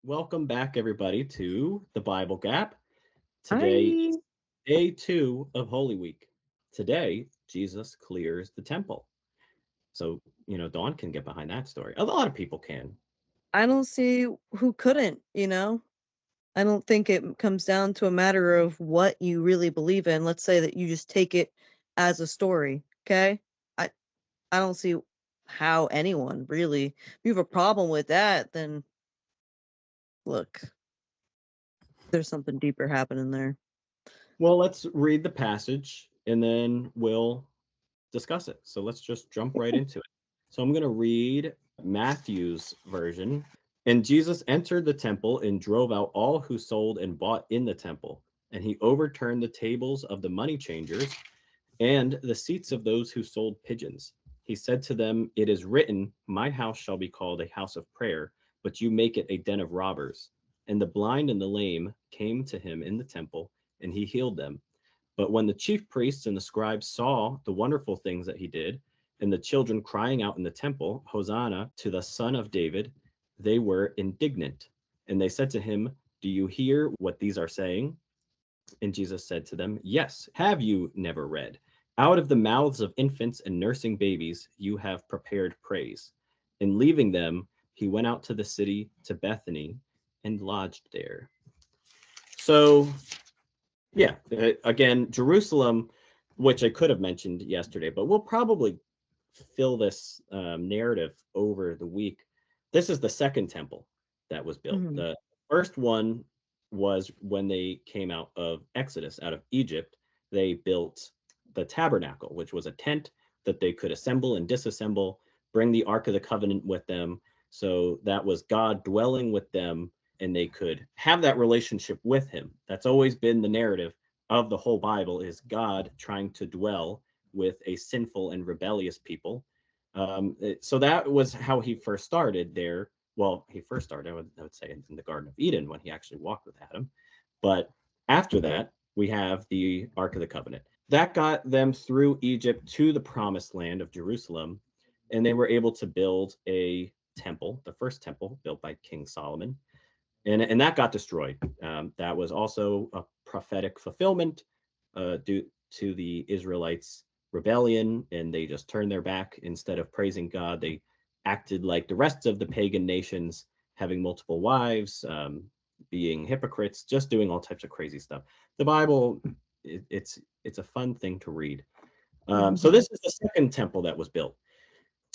Welcome back, everybody, to the Bible Gap. Today I is day 2 of Holy Week. Today, Jesus clears the temple. So, Dawn can get behind that story. A lot of people can. I don't see who couldn't. I don't think it comes down to a matter of what you really believe in. Let's say that you just take it as a story, okay? I I don't see how anyone really. If you have a problem with that, then look, there's something deeper happening there. Well, let's read the passage and then we'll discuss it. So, let's just jump right into it. So, I'm going to read Matthew's version. And Jesus entered the temple and drove out all who sold and bought in the temple. And he overturned the tables of the money changers and the seats of those who sold pigeons. He said to them, "It is written, my house shall be called a house of prayer, but you make it a den of robbers." And the blind and the lame came to him in the temple, and he healed them. But when the chief priests and the scribes saw the wonderful things that he did, and the children crying out in the temple, "Hosanna to the Son of David," they were indignant. And they said to him, "Do you hear what these are saying?" And Jesus said to them, "Yes, have you never read? Out of the mouths of infants and nursing babies you have prepared praise." And leaving them, he went out to the city to Bethany and lodged there. So, yeah, again, Jerusalem, which I could have mentioned yesterday, but we'll probably fill this narrative over the week. This is the second temple that was built. Mhm. The first one was when they came out of Exodus, out of Egypt. They built the tabernacle, which was a tent that they could assemble and disassemble, bring the Ark of the Covenant with them. So that was God dwelling with them, and they could have that relationship with him. That's always been the narrative of the whole Bible, is God trying to dwell with a sinful and rebellious people. So that was how he first started there. Well, he first started, I would say, in the Garden of Eden when he actually walked with Adam. But after that, we have the Ark of the Covenant. That got them through Egypt to the promised land of Jerusalem, and they were able to build a temple, the first temple built by King Solomon, and that got destroyed. That was also a prophetic fulfillment due to the Israelites' rebellion, and they just turned their back. Instead of praising God, they acted like the rest of the pagan nations, having multiple wives, being hypocrites, just doing all types of crazy stuff. The Bible, it's a fun thing to read. So Mhm. this is the second temple that was built.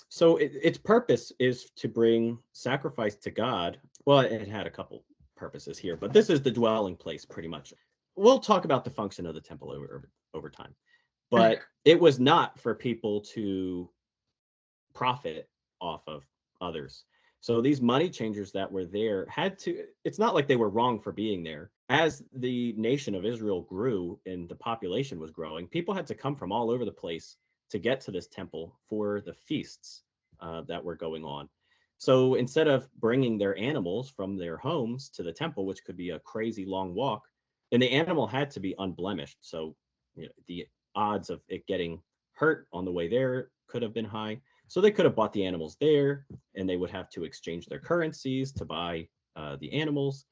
So its purpose is to bring sacrifice to God. Well, it had a couple purposes here, but this is the dwelling place pretty much. We'll talk about the function of the temple over time. But it was not for people to profit off of others. So these money changers that were there had to, it's not like they were wrong for being there. As the nation of Israel grew and the population was growing, people had to come from all over the place to get to this temple for the feasts that were going on. So instead of bringing their animals from their homes to the temple, which could be a crazy long walk, and the animal had to be unblemished. So the odds of it getting hurt on the way there could have been high. So they could have bought the animals there, and they would have to exchange their currencies to buy the animals.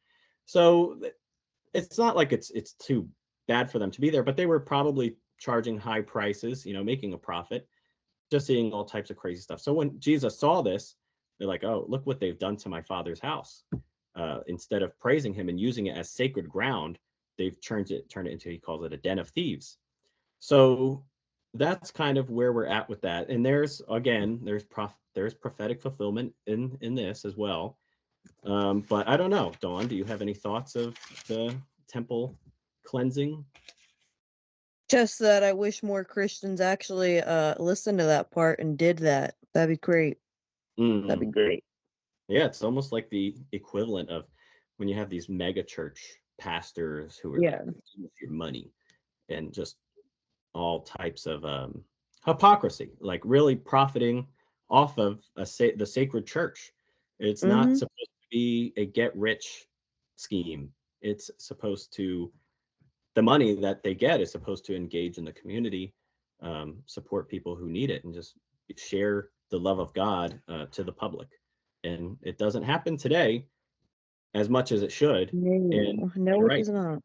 So it's not like it's too bad for them to be there, but they were probably charging high prices, making a profit, just seeing all types of crazy stuff. So when Jesus saw this, they're like, "Oh, look what they've done to my father's house." Instead of praising him and using it as sacred ground, they've turned it into, he calls it, a den of thieves. So that's kind of where we're at with that. And there's, again, there's prophetic fulfillment in this as well. But I don't know, Dawn, do you have any thoughts of the temple cleansing? Just that I wish more Christians actually listened to that part and did that. That'd be great. That'd be Mm. great. Yeah, it's almost like the equivalent of when you have these mega church pastors who are like, Yeah. "Give us your money," and just all types of hypocrisy, like really profiting off of the sacred church. It's not Mhm. supposed to be a get rich scheme. It's supposed to, the money that they get is supposed to engage in the community, support people who need it, and just share the love of God to the public. And it doesn't happen today. as much as it should. And No, you're it right. does not.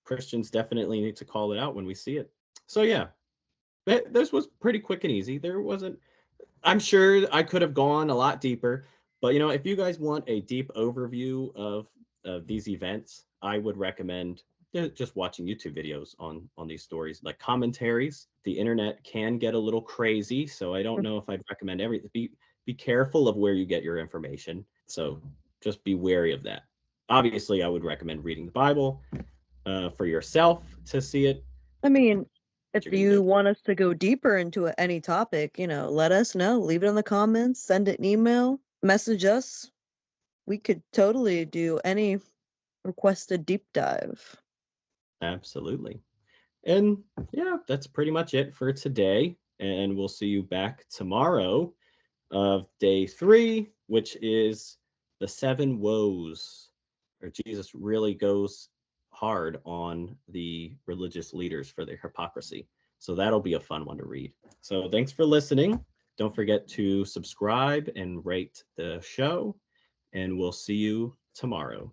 Christians definitely need to call it out when we see it. So yeah, this was pretty quick and easy. There wasn't, I'm sure I could have gone a lot deeper, but if you guys want a deep overview of these events, I would recommend just watching YouTube videos on these stories, like commentaries. The internet can get a little crazy, so I don't know if I'd recommend everything. Be careful of where you get your information. So just be wary of that. Obviously, I would recommend reading the Bible for yourself to see it. I mean, if What you're gonna you do. want us to go deeper into any topic, let us know. Leave it in the comments, send it an email, message us. We could totally do any requested deep dive. Absolutely. And yeah, that's pretty much it for today. And we'll see you back tomorrow of day 3, which is the 7 woes, where Jesus really goes hard on the religious leaders for their hypocrisy. So that'll be a fun one to read. So thanks for listening. Don't forget to subscribe and rate the show, and we'll see you tomorrow.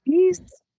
Peace.